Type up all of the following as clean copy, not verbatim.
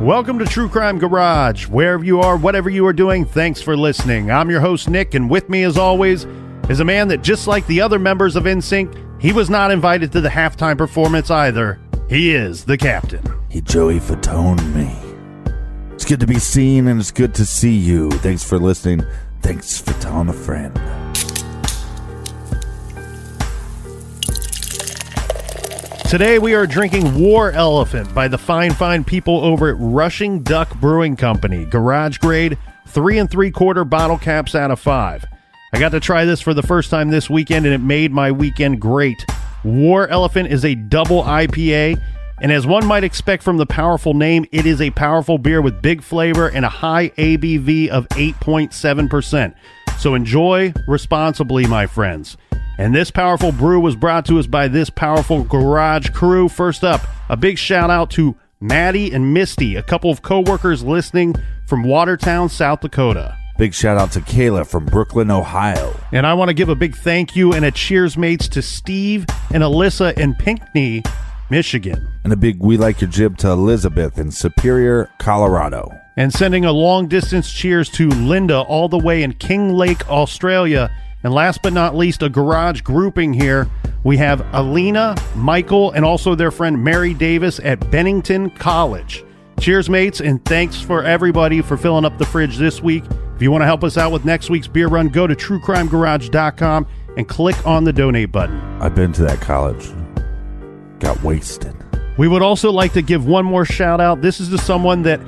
Welcome to True Crime Garage. Wherever you are, whatever you are doing, thanks for listening. I'm your host, Nick, and with me, as always, is a man that, just like the other members of NSYNC, he was not invited to the halftime performance either. He is the captain. He Joey Fatone me. It's good to be seen, and it's good to see you. Thanks for listening. Thanks for telling a friend. Today we are drinking War Elephant by the fine people over at Rushing Duck Brewing Company. Garage grade, 3 3/4 bottle caps out of 5. I got to try this for the first time this weekend, and it made my weekend great. War Elephant is a double IPA, and as one might expect from the powerful name, it is a powerful beer with big flavor and a high ABV of 8.7%. So enjoy responsibly, my friends. And this powerful brew was brought to us by this powerful garage crew. First up, a big shout out to Maddie and Misty, a couple of co-workers listening from Watertown, South Dakota. Big shout out to Kayla from Brooklyn, Ohio. And I want to give a big thank you and a cheers mates to Steve and Alyssa in Pinckney, Michigan. And a big we like your jib to Elizabeth in Superior, Colorado. And sending a long distance cheers to Linda all the way in King Lake, Australia. And last but not least, a garage grouping here. We have Alina, Michael, and also their friend Mary Davis at Bennington College. Cheers, mates, and thanks for everybody for filling up the fridge this week. If you want to help us out with next week's beer run, go to truecrimegarage.com and click on the donate button. I've been to that college. Got wasted. We would also like to give one more shout out. This is to someone that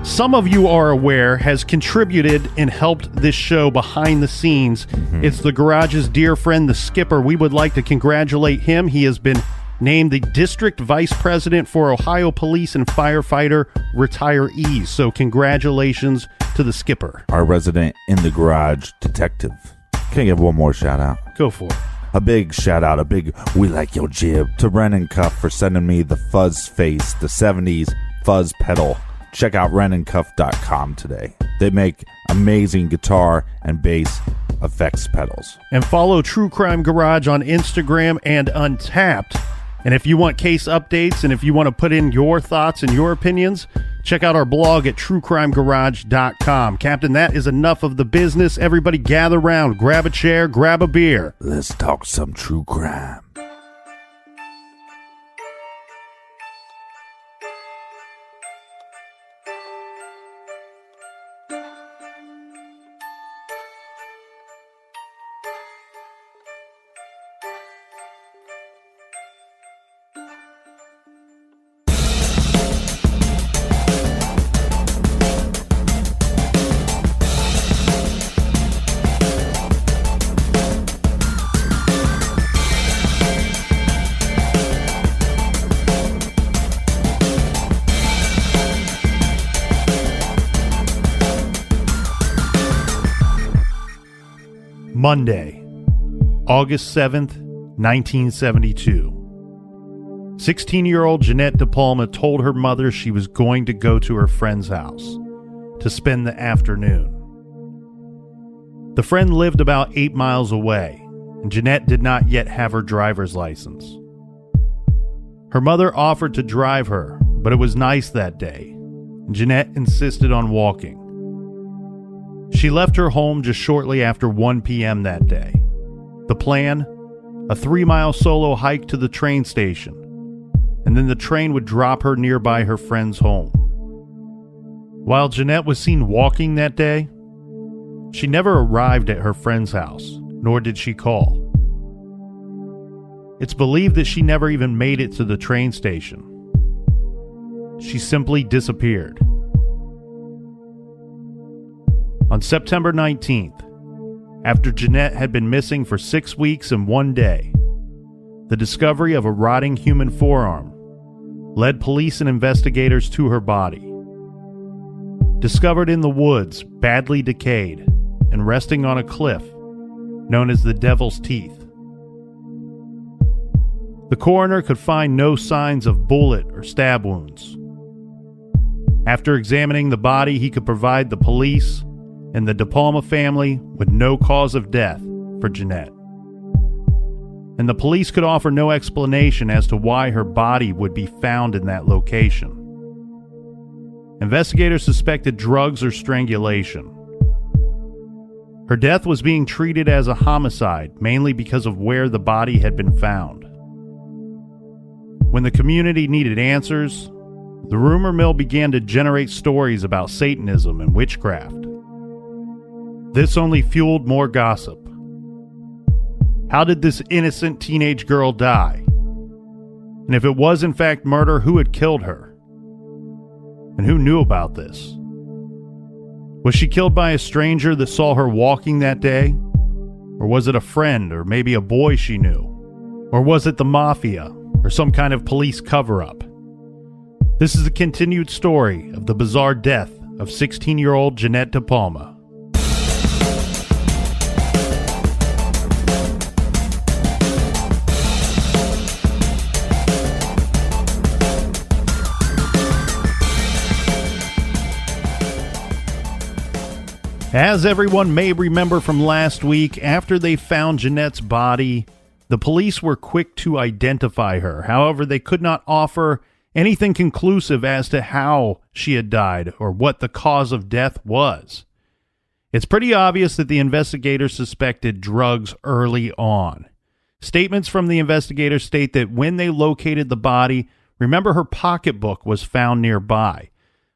some of you are aware has contributed and helped this show behind the scenes. It's the garage's dear friend, the Skipper. We would like to congratulate him. He has been named the District Vice President for Ohio Police and Firefighter Retirees. So congratulations to the Skipper. Our resident in the garage detective. Can I give one more shout out? Go for it. A big shout out, a big we like your jib to Ren and Cuff for sending me the Fuzz Face, the 70s Fuzz Pedal. Check out renandcuff.com today. They make amazing guitar and bass effects pedals. And follow True Crime Garage on Instagram and Untapped. And if you want case updates and if you want to put in your thoughts and your opinions, check out our blog at truecrimegarage.com. Captain, that is enough of the business. Everybody gather round, grab a chair, grab a beer. Let's talk some true crime. Monday, August 7th, 1972. 16-year-old Jeannette DePalma told her mother she was going to go to her friend's house to spend the afternoon. The friend lived about 8 miles away, and Jeannette did not yet have her driver's license. Her mother offered to drive her, but it was nice that day, and Jeannette insisted on walking. She left her home just shortly after 1 p.m. that day. The plan? A 3-mile solo hike to the train station, and then the train would drop her nearby her friend's home. While Jeannette was seen walking that day, she never arrived at her friend's house, nor did she call. It's believed that she never even made it to the train station. She simply disappeared. On September 19th, after Jeannette had been missing for 6 weeks and 1 day, the discovery of a rotting human forearm led police and investigators to her body. Discovered in the woods, badly decayed, and resting on a cliff known as the Devil's Teeth. The coroner could find no signs of bullet or stab wounds. After examining the body, he could provide the police and the DePalma family with no cause of death for Jeannette. And the police could offer no explanation as to why her body would be found in that location. Investigators suspected drugs or strangulation. Her death was being treated as a homicide, mainly because of where the body had been found. When the community needed answers, the rumor mill began to generate stories about Satanism and witchcraft. This only fueled more gossip. How did this innocent teenage girl die? And if it was in fact murder, who had killed her? And who knew about this? Was she killed by a stranger that saw her walking that day? Or was it a friend, or maybe a boy she knew? Or was it the mafia, or some kind of police cover-up? This is a continued story of the bizarre death of 16-year-old Jeannette DePalma. As everyone may remember from last week, after they found Jeanette's body, the police were quick to identify her. However, they could not offer anything conclusive as to how she had died or what the cause of death was. It's pretty obvious that the investigators suspected drugs early on. Statements from the investigators state that when they located the body, remember her pocketbook was found nearby.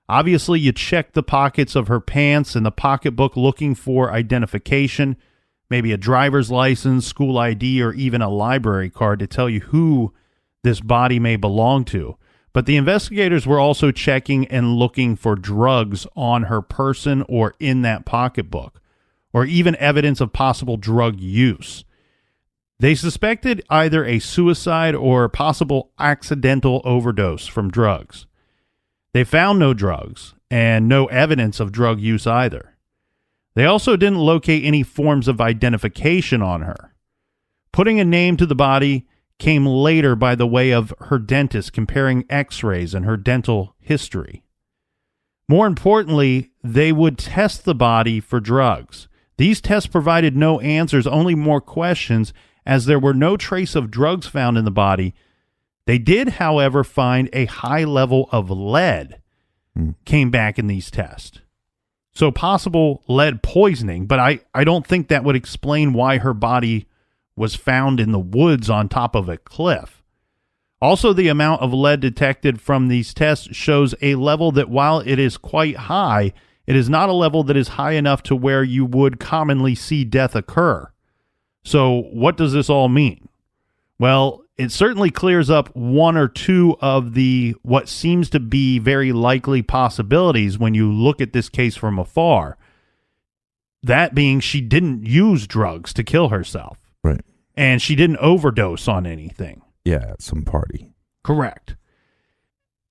Obviously, you check the pockets of her pants and the pocketbook looking for identification, maybe a driver's license, school ID, or even a library card to tell you who this body may belong to. But the investigators were also checking and looking for drugs on her person or in that pocketbook, or even evidence of possible drug use. They suspected either a suicide or possible accidental overdose from drugs. They found no drugs and no evidence of drug use either. They also didn't locate any forms of identification on her. Putting a name to the body came later by the way of her dentist comparing x-rays and her dental history. More importantly, they would test the body for drugs. These tests provided no answers, only more questions, as there were no trace of drugs found in the body. They did, however, find a high level of lead came back in these tests. So possible lead poisoning, but I don't think that would explain why her body was found in the woods on top of a cliff. Also, the amount of lead detected from these tests shows a level that, while it is quite high, it is not a level that is high enough to where you would commonly see death occur. So what does this all mean? Well, it certainly clears up one or two of the what seems to be very likely possibilities when you look at this case from afar. That being, she didn't use drugs to kill herself. Right. And she didn't overdose on anything. Yeah, at some party. Correct.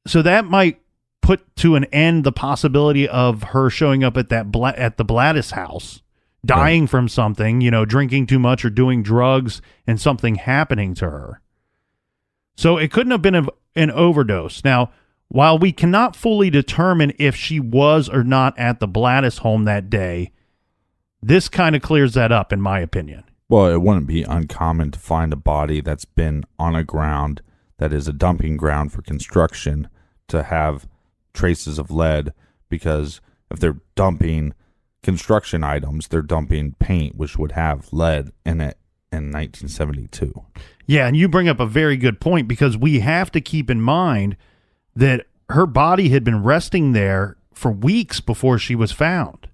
So that might put to an end the possibility of her showing up at the Blattis house, dying from something, drinking too much or doing drugs and something happening to her. So it couldn't have been an overdose. Now, while we cannot fully determine if she was or not at the Blattis home that day, this kind of clears that up, in my opinion. Well, it wouldn't be uncommon to find a body that's been on a ground that is a dumping ground for construction to have traces of lead, because if they're dumping construction items, they're dumping paint, which would have lead in it in 1972. Yeah, and you bring up a very good point, because we have to keep in mind that her body had been resting there for weeks before she was found.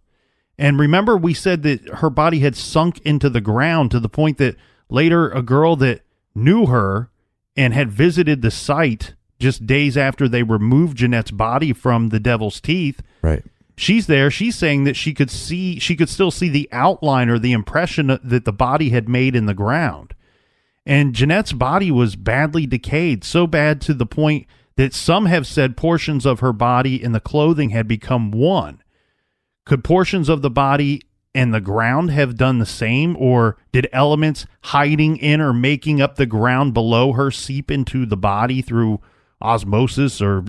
And remember, we said that her body had sunk into the ground to the point that later a girl that knew her and had visited the site just days after they removed Jeanette's body from the Devil's Teeth. Right. She's there. She's saying that she could still see the outline or the impression that the body had made in the ground. And Jeanette's body was badly decayed, so bad to the point that some have said portions of her body and the clothing had become one. Could portions of the body and the ground have done the same, or did elements hiding in or making up the ground below her seep into the body through osmosis or,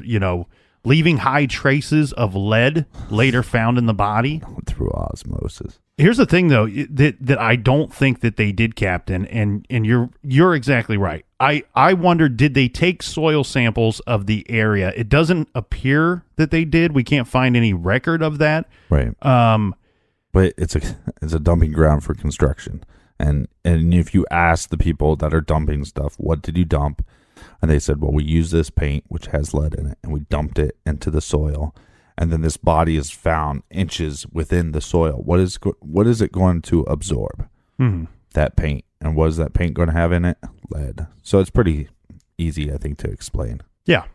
leaving high traces of lead later found in the body. Through osmosis. Here's the thing, though, that I don't think that they did, Captain, and you're exactly right. I wonder, did they take soil samples of the area? It doesn't appear that they did. We can't find any record of that. Right. But it's a dumping ground for construction. And if you ask the people that are dumping stuff, what did you dump? And they said, well, we used this paint, which has lead in it, and we dumped it into the soil. And then this body is found inches within the soil. What is it going to absorb? Mm-hmm. That paint. And what is that paint going to have in it? Lead. So it's pretty easy, I think, to explain. Yeah.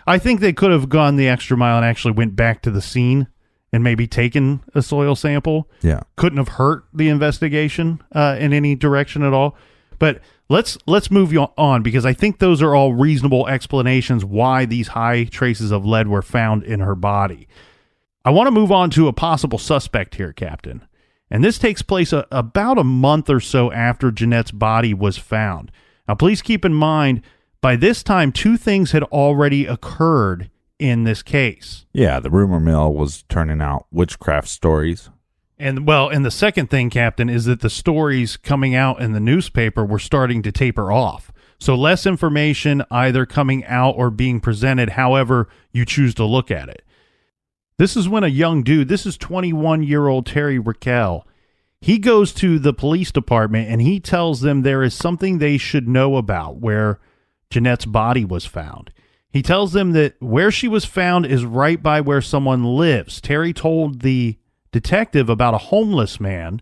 I think they could have gone the extra mile and actually went back to the scene and maybe taken a soil sample. Yeah. Couldn't have hurt the investigation in any direction at all. But let's move you on, because I think those are all reasonable explanations why these high traces of lead were found in her body. I want to move on to a possible suspect here, Captain. And this takes place about a month or so after Jeanette's body was found. Now, please keep in mind, by this time, two things had already occurred in this case. Yeah, the rumor mill was turning out witchcraft stories. And the second thing, Captain, is that the stories coming out in the newspaper were starting to taper off. So less information either coming out or being presented, however you choose to look at it. This is when a young dude, this is 21-year-old Terry Raquel, he goes to the police department and he tells them there is something they should know about where Jeanette's body was found. He tells them that where she was found is right by where someone lives. Terry told the detective about a homeless man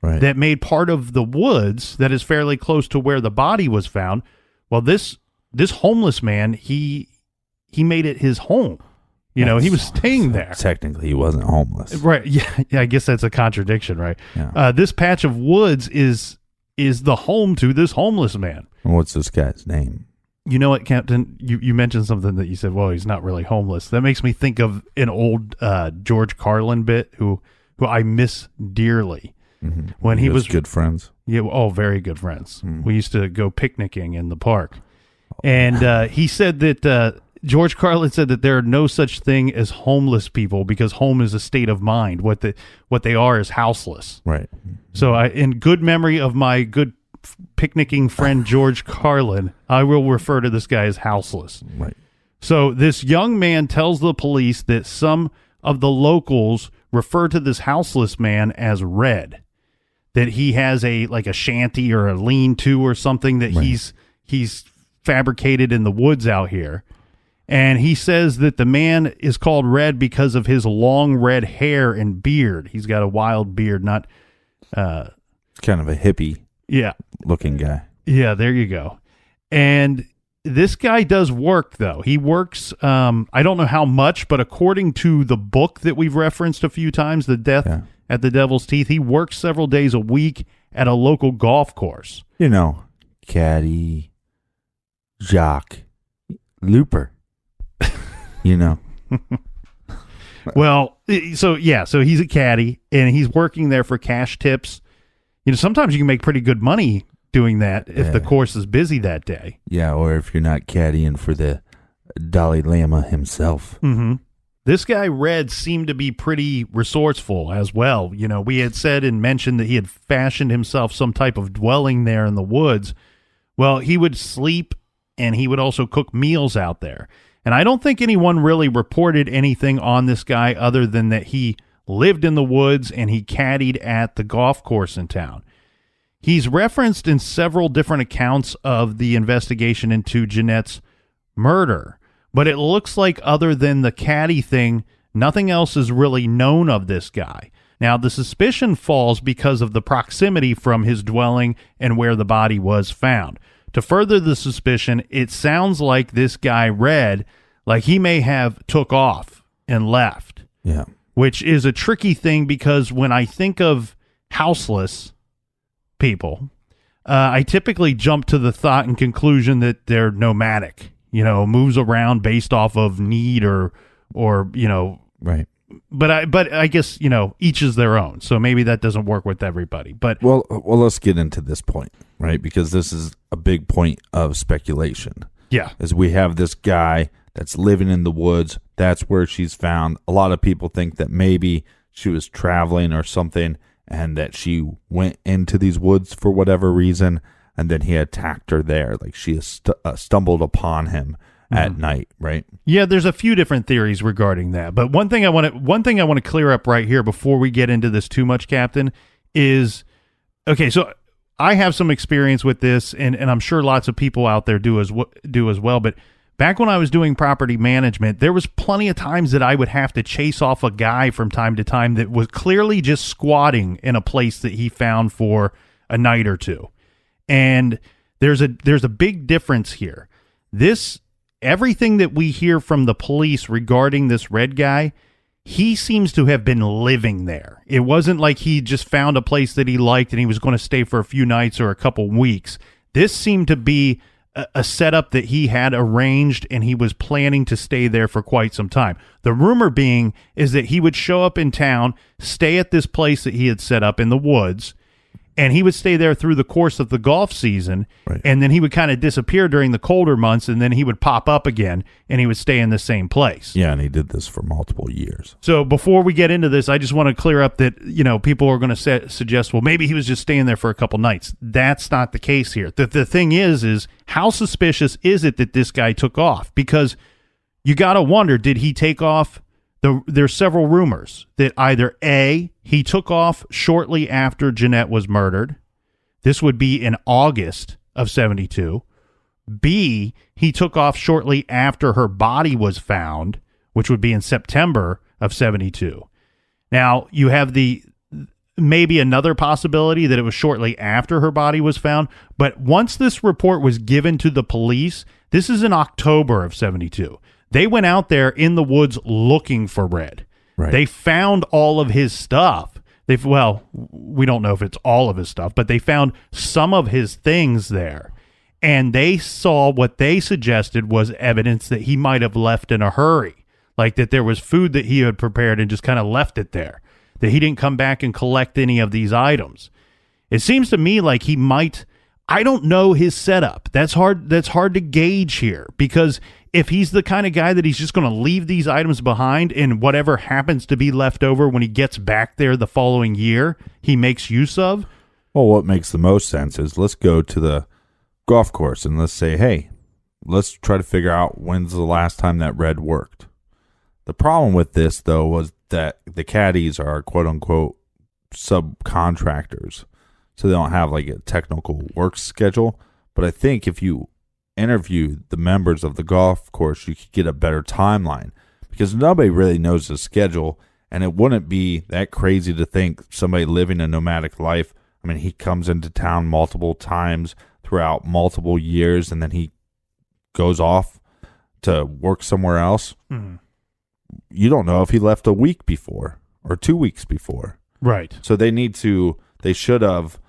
that made part of the woods that is fairly close to where the body was found. Well, this homeless man, he made it his home. He was staying there. Technically, he wasn't homeless. Right. Yeah, I guess that's a contradiction, right? Yeah. This patch of woods is the home to this homeless man. What's this guy's name? You know what, Captain? You mentioned something that you said, well, he's not really homeless. That makes me think of an old George Carlin bit who I miss dearly. Mm-hmm. When he was good friends. Yeah, very good friends. Mm-hmm. We used to go picnicking in the park. And he said that George Carlin said that there are no such thing as homeless people because home is a state of mind. What they are is houseless. Right. So in good memory of my good picnicking friend George Carlin, I will refer to this guy as houseless. Right. So this young man tells the police that some of the locals refer to this houseless man as Red, that he has a shanty or a lean-to or something that he's fabricated in the woods out here. And he says that the man is called Red because of his long red hair and beard. He's got a wild beard, not kind of a hippie looking guy. Yeah, there you go. And this guy does work, though. He works, I don't know how much, but according to the book that we've referenced a few times, The Death at the Devil's Teeth, he works several days a week at a local golf course. Caddy, jock, looper, Well, so he's a caddy, and he's working there for cash tips. Sometimes you can make pretty good money doing that if the course is busy that day. Yeah, or if you're not caddying for the Dalai Lama himself. Mm-hmm. This guy, Red, seemed to be pretty resourceful as well. We had said and mentioned that he had fashioned himself some type of dwelling there in the woods. Well, he would sleep, and he would also cook meals out there. And I don't think anyone really reported anything on this guy other than that he lived in the woods and he caddied at the golf course in town. He's referenced in several different accounts of the investigation into Jeanette's murder, but it looks like other than the caddy thing, nothing else is really known of this guy. Now, the suspicion falls because of the proximity from his dwelling and where the body was found. To further the suspicion, it sounds like this guy, Red, like he may have took off and left. Yeah. Which is a tricky thing because when I think of houseless people, I typically jump to the thought and conclusion that they're nomadic, moves around based off of need or Right. But I guess, each is their own. So maybe that doesn't work with everybody. But well, let's get into this point, right? Because this is a big point of speculation. Yeah. As we have this guy that's living in the woods, that's where she's found. A lot of people think that maybe she was traveling or something and that she went into these woods for whatever reason, and then he attacked her there. Like she stumbled upon him at night, right? Yeah, there's a few different theories regarding that. But one thing I want to clear up right here before we get into this too much, Captain, is okay, so I have some experience with this, and I'm sure lots of people out there do as well, but back when I was doing property management, there was plenty of times that I would have to chase off a guy from time to time that was clearly just squatting in a place that he found for a night or two. And there's a big difference here. Everything that we hear from the police regarding this red guy, he seems to have been living there. It wasn't like he just found a place that he liked and he was going to stay for a few nights or a couple weeks. This seemed to be a setup that he had arranged, and he was planning to stay there for quite some time. The rumor being is that he would show up in town, stay at this place that he had set up in the woods, and he would stay there through the course of the golf season, right. And then he would kind of disappear during the colder months, and then he would pop up again, and he would stay in the same place. Yeah, and he did this for multiple years. So before we get into this, I just want to clear up that, people are going to suggest, well, maybe he was just staying there for a couple nights. That's not the case here. The thing is how suspicious is it that this guy took off? Because you got to wonder, did he take off? There's several rumors that either A, he took off shortly after Jeanette was murdered. This would be in August of 72. B, he took off shortly after her body was found, which would be in September of 72. Now, you have maybe another possibility that it was shortly after her body was found, but once this report was given to the police, this is in October of 72. They went out there in the woods looking for Red. Right. They found all of his stuff. We don't know if it's all of his stuff, but they found some of his things there. And they saw what they suggested was evidence that he might have left in a hurry, like that there was food that he had prepared and just kind of left it there, that he didn't come back and collect any of these items. It seems to me like he might. I don't know his setup. That's hard to gauge here, because if he's the kind of guy that he's just going to leave these items behind, and whatever happens to be left over when he gets back there the following year, he makes use of. Well, what makes the most sense is let's go to the golf course and let's say, hey, let's try to figure out when's the last time that Red worked. The problem with this, though, was that the caddies are quote-unquote subcontractors, so they don't have like a technical work schedule. But I think if you interview the members of the golf course, you could get a better timeline, because nobody really knows the schedule, and it wouldn't be that crazy to think somebody living a nomadic life. I mean, he comes into town multiple times throughout multiple years, and then he goes off to work somewhere else. Mm-hmm. You don't know if he left a week before or 2 weeks before. Right. So they should have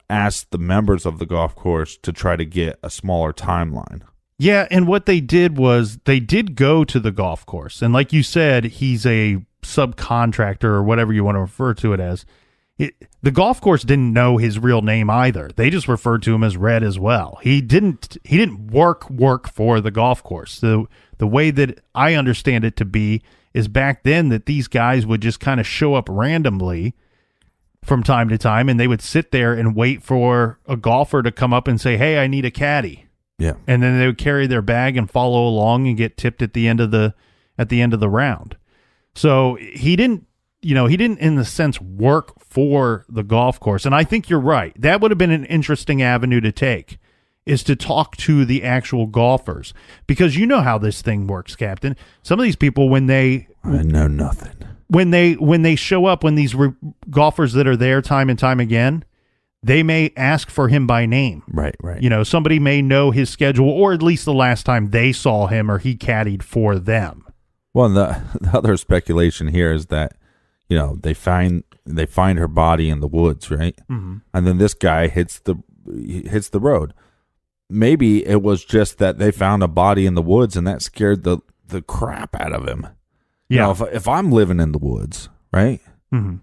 asked the members of the golf course to try to get a smaller timeline. Yeah, and what they did was they did go to the golf course. And like you said, he's a subcontractor or whatever you want to refer to it as. The golf course didn't know his real name either. They just referred to him as Red as well. He didn't work for the golf course. The way that I understand it to be is back then that these guys would just kind of show up randomly from time to time, and they would sit there and wait for a golfer to come up and say, "Hey, I need a caddy." Yeah. And then they would carry their bag and follow along and get tipped at the end of the round. So he didn't in the sense work for the golf course. And I think you're right. That would have been an interesting avenue to take, is to talk to the actual golfers, because you know how this thing works, Captain. Some of these people, I know nothing. When they show up, when these golfers that are there time and time again, they may ask for him by name. Right. Somebody may know his schedule, or at least the last time they saw him or he caddied for them. Well, the other speculation here is that, they find her body in the woods, right? Mm-hmm. And then this guy hits the road. Maybe it was just that they found a body in the woods and that scared the crap out of him. Yeah. If I'm living in the woods, right? Mm-hmm.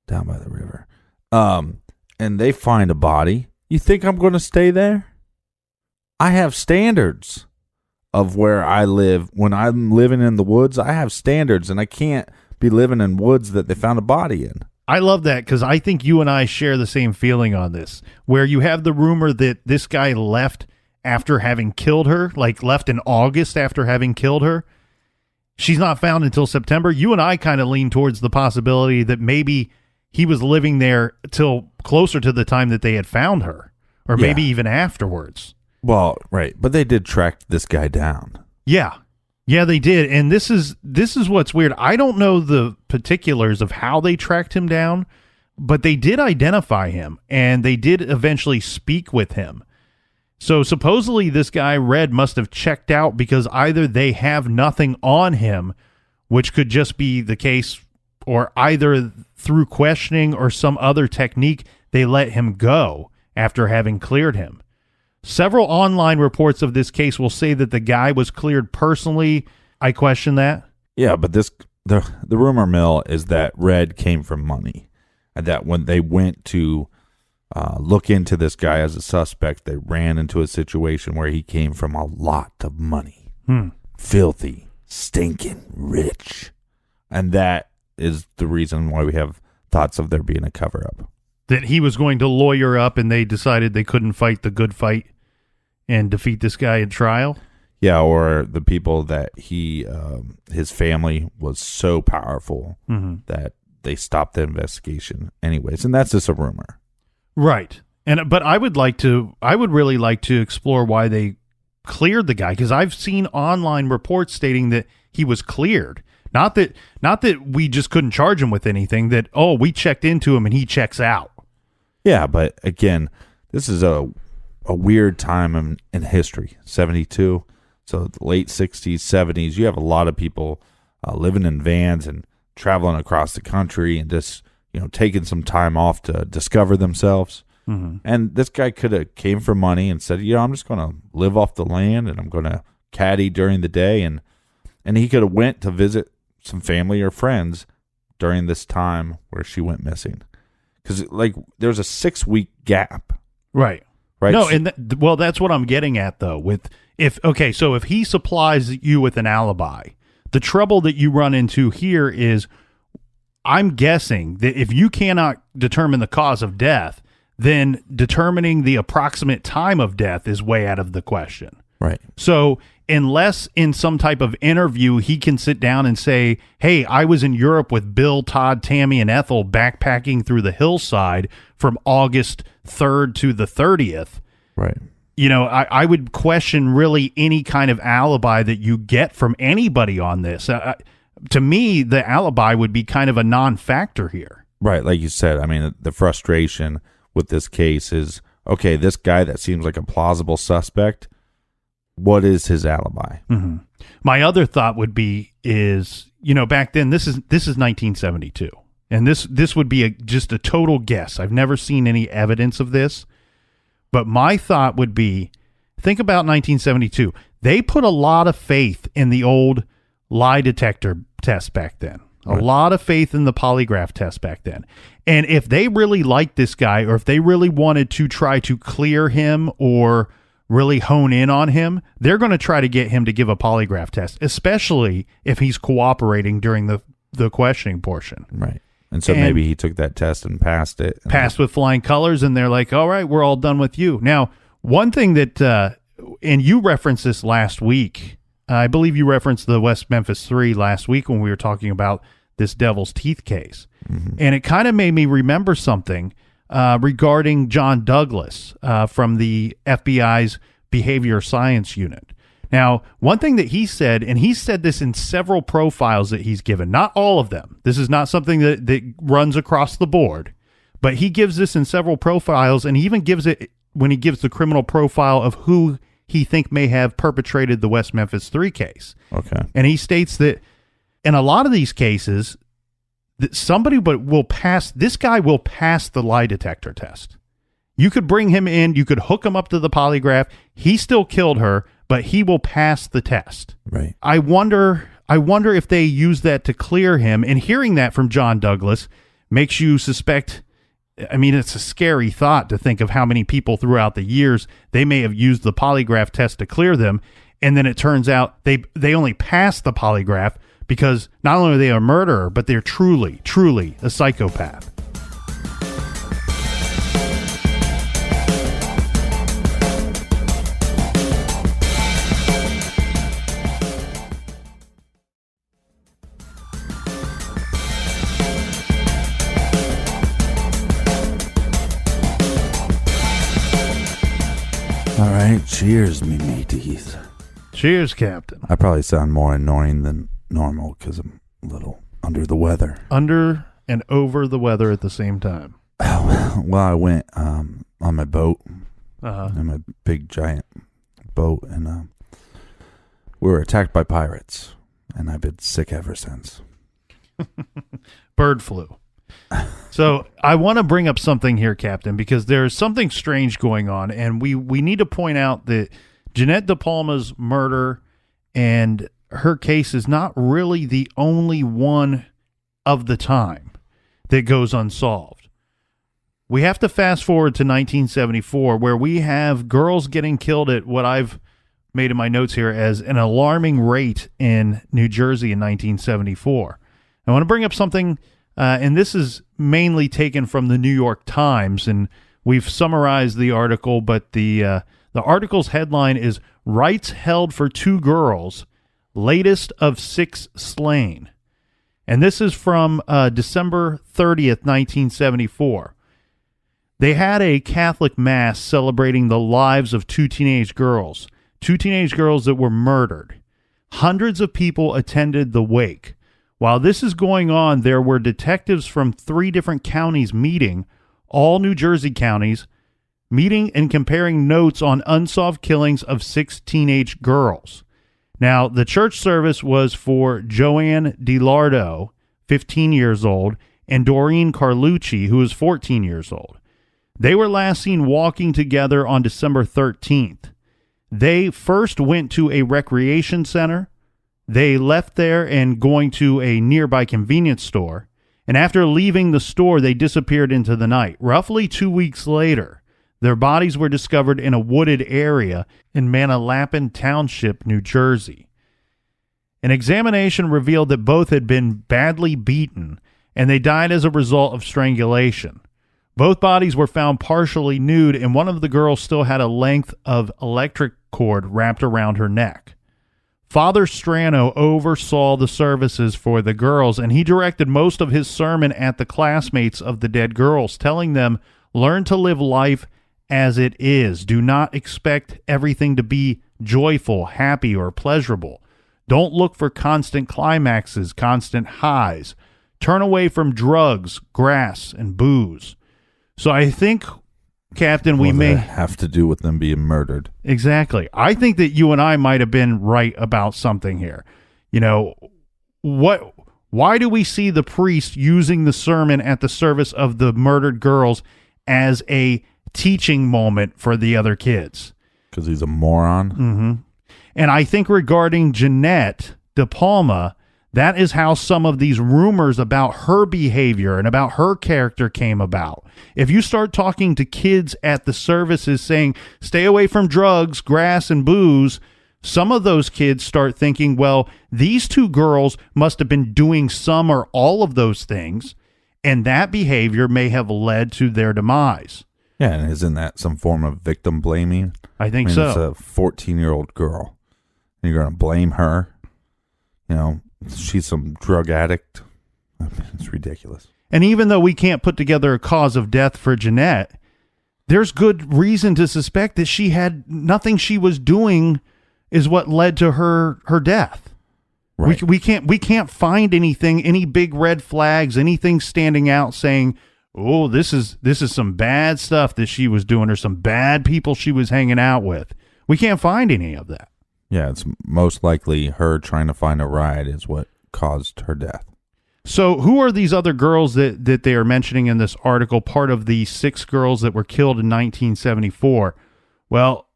Down by the river. And they find a body, you think I'm going to stay there? I have standards. of where I live. When I'm living in the woods, I have standards, and I can't be living in woods that they found a body in. I love that because I think you and I share the same feeling on this, where you have the rumor that this guy left after having killed her, like left in August after having killed her. She's not found until September. You and I kind of lean towards the possibility that maybe he was living there till closer to the time that they had found her, or maybe even afterwards. Well, right. But they did track this guy down. Yeah. Yeah, they did. And this is what's weird. I don't know the particulars of how they tracked him down, but they did identify him, and they did eventually speak with him. So supposedly this guy, Red, must have checked out because either they have nothing on him, which could just be the case, or either through questioning or some other technique, they let him go after having cleared him. Several online reports of this case will say that the guy was cleared personally. I question that. Yeah, but the rumor mill is that Red came from money, and that when they went to look into this guy as a suspect, they ran into a situation where he came from a lot of money. Filthy, stinking rich. And that is the reason why we have thoughts of there being a cover-up. That he was going to lawyer up and they decided they couldn't fight the good fight and defeat this guy in trial? Yeah, or the people that his family was so powerful that they stopped the investigation anyways. And that's just a rumor. Right. But I would really like to explore why they cleared the guy, because I've seen online reports stating that he was cleared. Not that we just couldn't charge him with anything, that, we checked into him and he checks out. Yeah, but again, this is a weird time in history, 72. So the late 60s, 70s, you have a lot of people living in vans and traveling across the country and just, taking some time off to discover themselves. And this guy could have came for money and said, I'm just going to live off the land and I'm going to caddy during the day. And he could have went to visit some family or friends during this time where she went missing. Because, there's a 6-week gap. Right. No, and that's what I'm getting at, though. So if he supplies you with an alibi, the trouble that you run into here is, I'm guessing that if you cannot determine the cause of death, then determining the approximate time of death is way out of the question. Right. So unless in some type of interview he can sit down and say, hey, I was in Europe with Bill, Todd, Tammy, and Ethel backpacking through the hillside from August 3rd to the 30th. Right. I would question really any kind of alibi that you get from anybody on this. To me, the alibi would be kind of a non-factor here. Right. Like you said, I mean, the frustration with this case is, okay, this guy that seems like a plausible suspect, what is his alibi? My other thought would be back then, this is 1972, and this would be just a total guess. I've never seen any evidence of this, but my thought would be, think about 1972. They put a lot of faith in the old lie detector test back then. A lot of faith in the polygraph test back then. And if they really liked this guy, or if they really wanted to try to clear him or really hone in on him, they're going to try to get him to give a polygraph test, especially if he's cooperating during the questioning portion. Right. And so maybe he took that test and passed it. Passed with flying colors, and they're like, all right, we're all done with you. Now, one thing that, and you referenced this last week, I believe you referenced the West Memphis 3 last week when we were talking about this Devil's Teeth case. And it kind of made me remember something regarding John Douglas from the FBI's Behavior Science Unit. Now, one thing that he said, and he said this in several profiles that he's given, not all of them. This is not something that runs across the board, but he gives this in several profiles, and he even gives it when he gives the criminal profile of who he think may have perpetrated the West Memphis 3 case. Okay. And he states that in a lot of these cases, that this guy will pass the lie detector test. You could bring him in, you could hook him up to the polygraph. He still killed her, but he will pass the test. Right. I wonder if they use that to clear him. And hearing that from John Douglas makes you suspect. I mean, it's a scary thought to think of how many people throughout the years they may have used the polygraph test to clear them. And then it turns out they only passed the polygraph because not only are they a murderer, but they're truly a psychopath. All right, cheers, me mateys. Cheers, Captain. I probably sound more annoying than normal because I'm a little under the weather. Under and over the weather at the same time. Well, I went on my boat, Uh-huh. in my big giant boat, and we were attacked by pirates, and I've been sick ever since. Bird flu. So I want to bring up something here, Captain, because there's something strange going on, and we need to point out that Jeannette DePalma's murder and her case is not really the only one of the time that goes unsolved. We have to fast forward to 1974, where we have girls getting killed at what I've made in my notes here as an alarming rate in New Jersey in 1974. I want to bring up something, and this is mainly taken from the New York Times, and we've summarized the article, but the article's headline is "Rights Held for Two Girls, Latest of 6 Slain." And this is from December 30th, 1974. They had a Catholic mass celebrating the lives of two teenage girls that were murdered. Hundreds of people attended the wake. While this is going on, there were detectives from 3 different counties meeting, all New Jersey counties, meeting and comparing notes on unsolved killings of 6 teenage girls. Now, the church service was for Joanne DiLardo, 15 years old, and Doreen Carlucci, who was 14 years old. They were last seen walking together on December 13th. They first went to a recreation center. They left there and going to a nearby convenience store. And after leaving the store, they disappeared into the night. Roughly 2 weeks later, their bodies were discovered in a wooded area in Manalapan Township, New Jersey. An examination revealed that both had been badly beaten, and they died as a result of strangulation. Both bodies were found partially nude, and one of the girls still had a length of electric cord wrapped around her neck. Father Strano oversaw the services for the girls, and he directed most of his sermon at the classmates of the dead girls, telling them, "Learn to live life as it is. Do not expect everything to be joyful, happy, or pleasurable. Don't look for constant climaxes, constant highs. Turn away from drugs, grass, and booze." So I think, Captain, we may have to do with them being murdered. Exactly. I think that you and I might have been right about something here. You know, why do we see the priest using the sermon at the service of the murdered girls as a teaching moment for the other kids? Because he's a moron. Mm-hmm. And I think regarding Jeannette DePalma, that is how some of these rumors about her behavior and about her character came about. If you start talking to kids at the services saying, stay away from drugs, grass, and booze, some of those kids start thinking, well, these 2 girls must have been doing some or all of those things, and that behavior may have led to their demise. Yeah, and isn't that some form of victim blaming? I think so. It's a 14-year-old girl, and you're going to blame her? You know, she's some drug addict. I mean, it's ridiculous. And even though we can't put together a cause of death for Jeannette, there's good reason to suspect that she had nothing she was doing is what led to her death. Right. We can't find anything, any big red flags, anything standing out saying, oh, this is some bad stuff that she was doing or some bad people she was hanging out with. We can't find any of that. Yeah, it's most likely her trying to find a ride is what caused her death. So who are these other girls that they are mentioning in this article, part of the 6 girls that were killed in 1974? Well,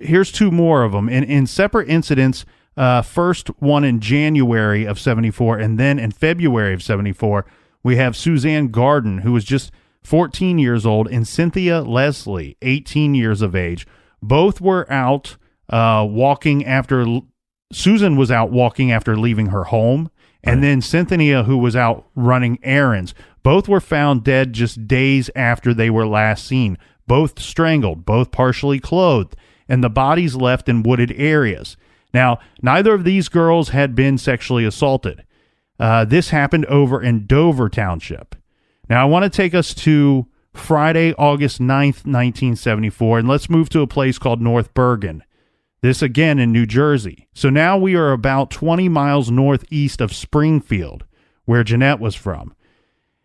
here's 2 more of them. In separate incidents, first one in January of 74, and then in February of 74, we have Suzanne Garden, who was just 14 years old, and Cynthia Leslie, 18 years of age. Both were out Susan was out walking after leaving her home. And then Cynthia, who was out running errands. Both were found dead just days after they were last seen. Both strangled, both partially clothed, and the bodies left in wooded areas. Now, neither of these girls had been sexually assaulted. This happened over in Dover Township. Now, I want to take us to Friday, August 9th, 1974, and let's move to a place called North Bergen. This again in New Jersey. So now we are about 20 miles northeast of Springfield, where Jeanette was from.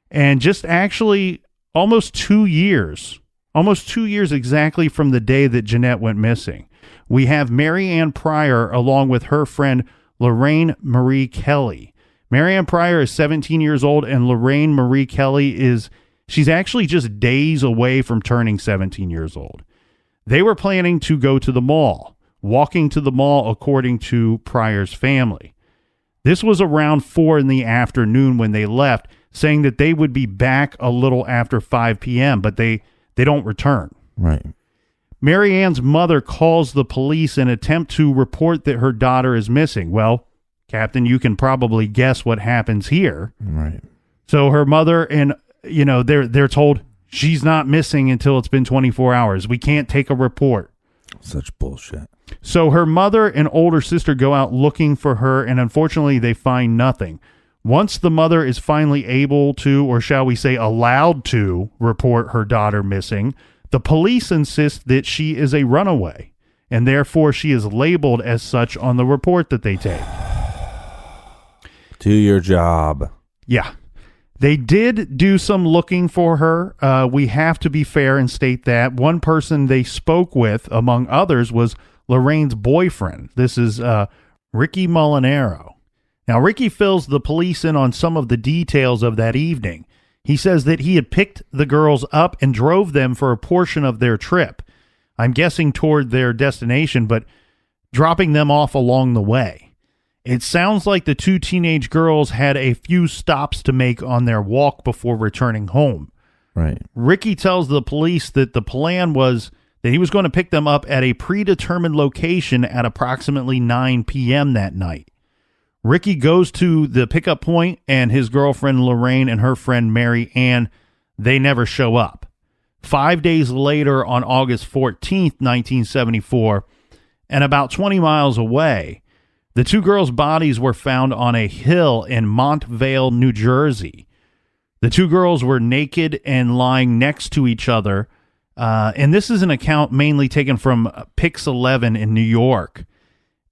And just actually almost 2 years exactly from the day that Jeanette went missing, we have Mary Ann Pryor along with her friend Lorraine Marie Kelly. Mary Ann Pryor is 17 years old, and Lorraine Marie Kelly she's actually just days away from turning 17 years old. They were planning to go to the mall, walking to the mall according to Pryor's family. This was around 4 in the afternoon when they left, saying that they would be back a little after 5 p.m., but they don't return. Right. Mary Ann's mother calls the police in an attempt to report that her daughter is missing. Well, Captain, you can probably guess what happens here. Right. So her mother and, they're told she's not missing until it's been 24 hours. We can't take a report. Such bullshit. So her mother and older sister go out looking for her, and unfortunately they find nothing. Once the mother is finally able to, or shall we say allowed to, report her daughter missing, the police insist that she is a runaway, and therefore she is labeled as such on the report that they take. Do your job. Yeah. They did do some looking for her. We have to be fair and state that. One person they spoke with, among others, was Lorraine's boyfriend. This is Ricky Molinaro. Now, Ricky fills the police in on some of the details of that evening. He says that he had picked the girls up and drove them for a portion of their trip. I'm guessing toward their destination, but dropping them off along the way. It sounds like the two teenage girls had a few stops to make on their walk before returning home. Right. Ricky tells the police that the plan was that he was going to pick them up at a predetermined location at approximately 9 p.m. that night. Ricky goes to the pickup point, and his girlfriend Lorraine and her friend Mary Ann, they never show up. 5 days later, on August 14th, 1974, and about 20 miles away, the two girls' bodies were found on a hill in Montvale, New Jersey. The two girls were naked and lying next to each other, and this is an account mainly taken from Pix 11 in New York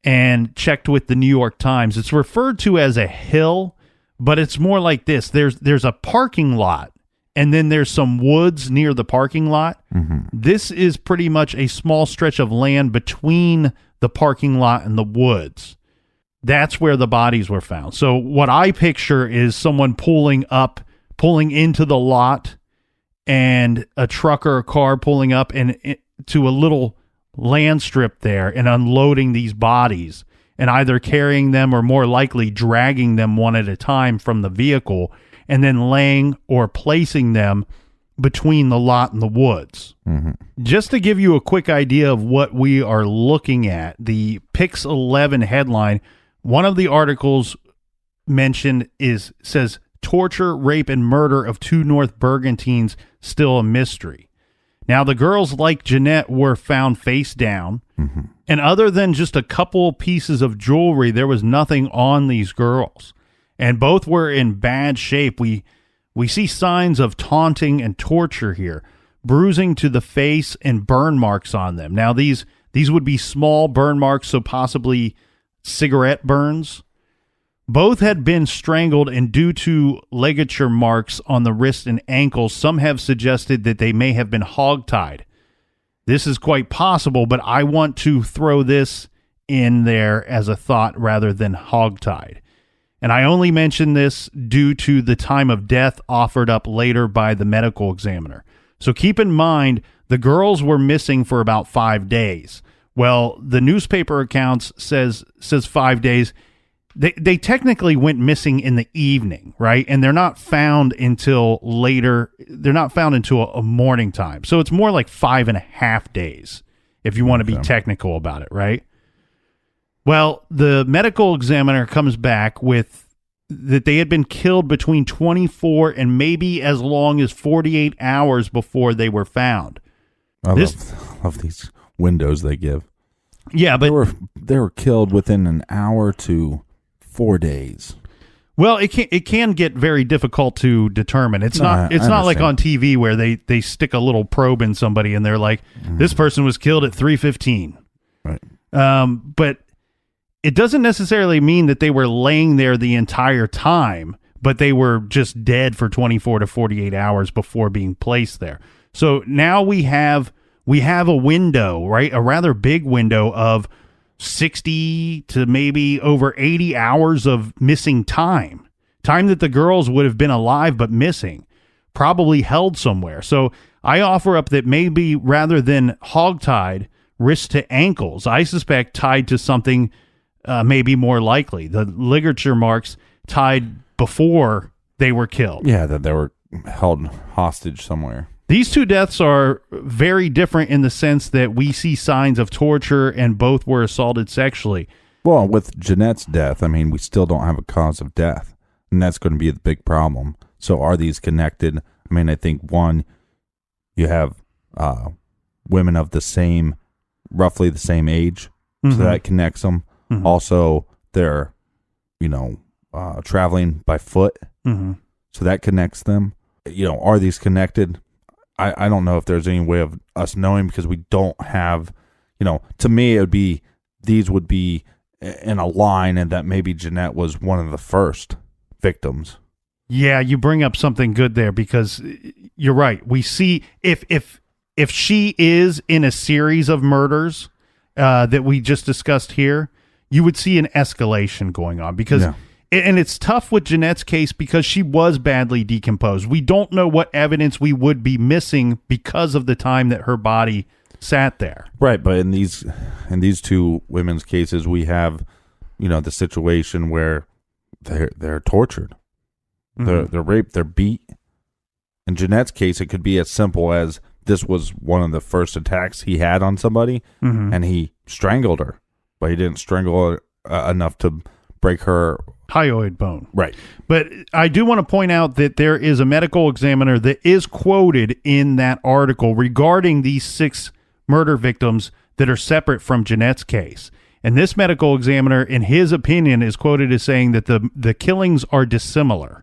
and checked with the New York Times. It's referred to as a hill, but it's more like this. There's a parking lot, and then there's some woods near the parking lot. Mm-hmm. This is pretty much a small stretch of land between the parking lot and the woods. That's where the bodies were found. So what I picture is someone pulling into the lot, and a truck or a car pulling up and to a little land strip there and unloading these bodies and either carrying them or more likely dragging them one at a time from the vehicle and then laying or placing them between the lot and the woods. Mm-hmm. Just to give you a quick idea of what we are looking at, the Pix 11 headline, one of the articles mentioned says torture, rape, and murder of two North Bergen teens still a mystery. Now, the girls, like Jeanette, were found face down, mm-hmm. and other than just a couple pieces of jewelry, there was nothing on these girls, and both were in bad shape. We see signs of taunting and torture here, bruising to the face and burn marks on them. Now, these would be small burn marks, so possibly cigarette burns. Both had been strangled, and due to ligature marks on the wrist and ankles, some have suggested that they may have been hogtied. This is quite possible, but I want to throw this in there as a thought rather than hogtied. And I only mention this due to the time of death offered up later by the medical examiner. So keep in mind, the girls were missing for about 5 days. Well, the newspaper accounts says 5 days. They technically went missing in the evening, right? And they're not found until later. They're not found until a morning time. So it's more like 5.5 days if you want to be technical about it, right? Well, the medical examiner comes back with that they had been killed between 24 and maybe as long as 48 hours before they were found. I love these windows they give. Yeah, but they were killed within an hour to 4 days. Well, it can get very difficult to determine. It's not like on TV where they stick a little probe in somebody and they're like, this person was killed at 3:15. Right. But it doesn't necessarily mean that they were laying there the entire time, but they were just dead for 24 to 48 hours before being placed there. So now we have a window, right? A rather big window of 60 to maybe over 80 hours of missing time that the girls would have been alive but missing, probably held somewhere. So I offer up that maybe rather than hogtied, wrist to ankles, I suspect tied to something maybe more likely. The ligature marks tied before they were killed. Yeah, that they were held hostage somewhere. These two deaths are very different in the sense that we see signs of torture and both were assaulted sexually. Well, with Jeanette's death, I mean, we still don't have a cause of death, and that's going to be the big problem. So are these connected? I mean, I think, one, you have women of roughly the same age, so that connects them. Mm-hmm. Also, they're, traveling by foot, so that connects them. Are these connected? I don't know if there's any way of us knowing because we don't have, to me, these would be in a line and that maybe Jeanette was one of the first victims. Yeah, you bring up something good there because you're right. We see if she is in a series of murders that we just discussed here, you would see an escalation going on because and it's tough with Jeanette's case because she was badly decomposed. We don't know what evidence we would be missing because of the time that her body sat there. Right, but in these two women's cases, we have, the situation where they're tortured, they're raped, they're beat. In Jeanette's case, it could be as simple as this was one of the first attacks he had on somebody, and he strangled her, but he didn't strangle her enough to break her hyoid bone. Right. But I do want to point out that there is a medical examiner that is quoted in that article regarding these 6 murder victims that are separate from Jeanette's case. And this medical examiner, in his opinion, is quoted as saying that the killings are dissimilar.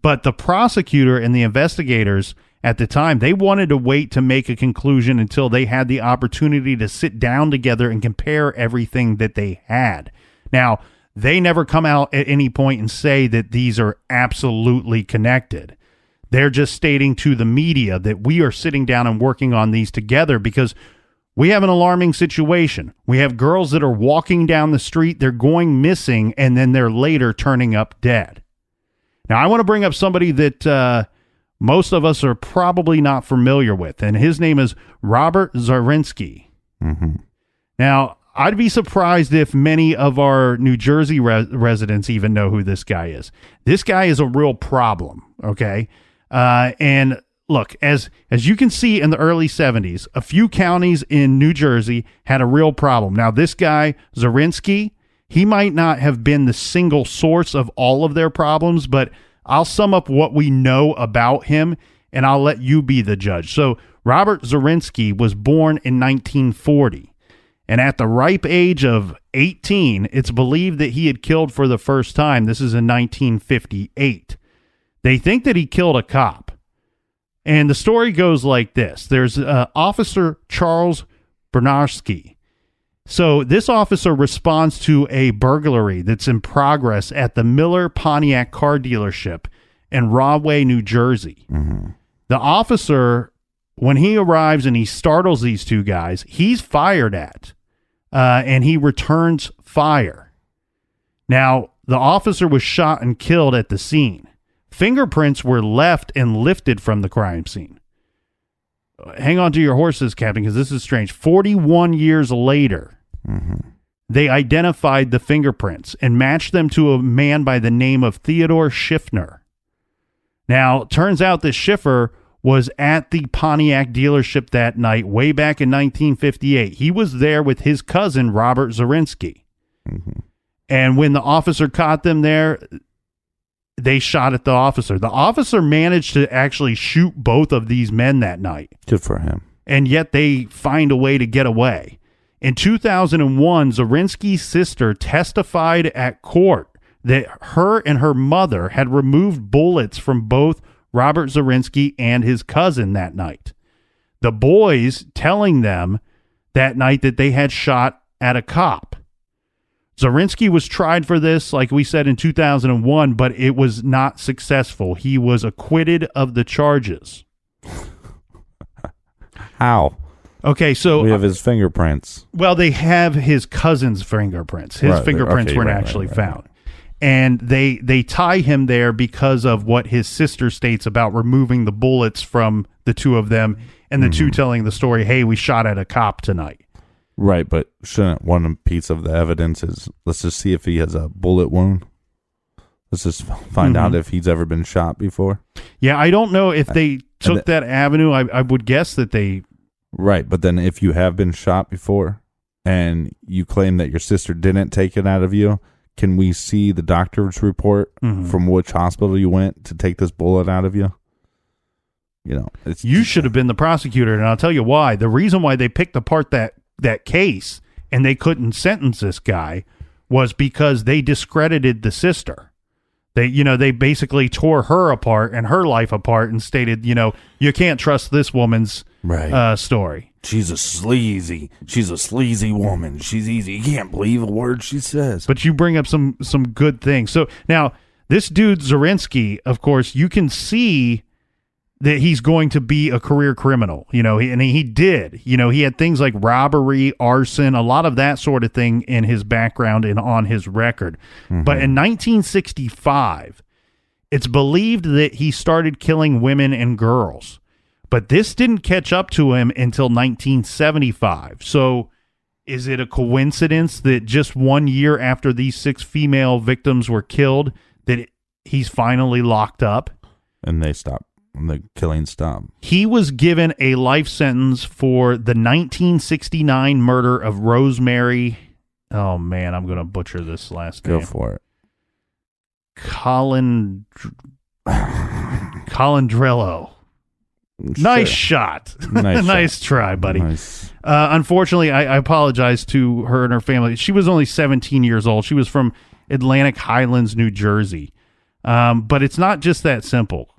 But the prosecutor and the investigators at the time, they wanted to wait to make a conclusion until they had the opportunity to sit down together and compare everything that they had. Now, they never come out at any point and say that these are absolutely connected. They're just stating to the media that we are sitting down and working on these together because we have an alarming situation. We have girls that are walking down the street, they're going missing, and then they're later turning up dead. Now, I want to bring up somebody that most of us are probably not familiar with, and his name is Robert Zarinsky. Now, I'd be surprised if many of our New Jersey residents even know who this guy is. This guy is a real problem, okay? And look, as you can see in the early 70s, a few counties in New Jersey had a real problem. Now, this guy, Zarinsky, he might not have been the single source of all of their problems, but I'll sum up what we know about him, and I'll let you be the judge. So, Robert Zarinsky was born in 1940. And at the ripe age of 18, it's believed that he had killed for the first time. This is in 1958. They think that he killed a cop. And the story goes like this. There's Officer Charles Bernarski. So this officer responds to a burglary that's in progress at the Miller Pontiac car dealership in Rahway, New Jersey. The officer, when he arrives and he startles these two guys, he's fired at, and he returns fire. Now, the officer was shot and killed at the scene. Fingerprints were left and lifted from the crime scene. Hang on to your horses, Captain, because this is strange. 41 years later, they identified the fingerprints and matched them to a man by the name of Theodore Schiffner. Now, turns out that Schiffer was at the Pontiac dealership that night, way back in 1958. He was there with his cousin, Robert Zarinsky. Mm-hmm. And when the officer caught them there, they shot at the officer. The officer managed to actually shoot both of these men that night. Good for him. And yet they find a way to get away. In 2001, Zarinsky's sister testified at court that her and her mother had removed bullets from both Robert Zarinsky and his cousin that night. The boys telling them that night that they had shot at a cop. Zarinsky was tried for this, like we said, in 2001, but it was not successful. He was acquitted of the charges. How? Okay, so we have his fingerprints. Well, they have his cousin's fingerprints. His fingerprints weren't actually found. And they tie him there because of what his sister states about removing the bullets from the two of them, and the two telling the story, hey, we shot at a cop tonight. Right, but shouldn't one piece of the evidence is, let's just see if he has a bullet wound? Let's just find out if he's ever been shot before? Yeah, I don't know if they took that avenue. I would guess that they... Right, but then if you have been shot before and you claim that your sister didn't take it out of you, can we see the doctor's report from which hospital you went to take this bullet out of you? You know, you should have been the prosecutor, and I'll tell you why. The reason why they picked apart that case and they couldn't sentence this guy was because they discredited the sister. They basically tore her apart and her life apart and stated, you can't trust this woman's story. She's a sleazy woman. She's easy. You can't believe a word she says. But you bring up some good things. So now this dude Zarinsky, of course, you can see that he's going to be a career criminal, and he did. He had things like robbery, arson, a lot of that sort of thing in his background and on his record. But in 1965, it's believed that he started killing women and girls. But this didn't catch up to him until 1975. So is it a coincidence that just 1 year after these 6 female victims were killed that he's finally locked up? And they stopped. The killing stopped. He was given a life sentence for the 1969 murder of Rosemary. Oh, man, I'm going to butcher this last name. Go for it. Colindrello. Nice shot. Nice try, buddy. Nice. Unfortunately, I apologize to her and her family. She was only 17 years old. She was from Atlantic Highlands, New Jersey. But it's not just that simple.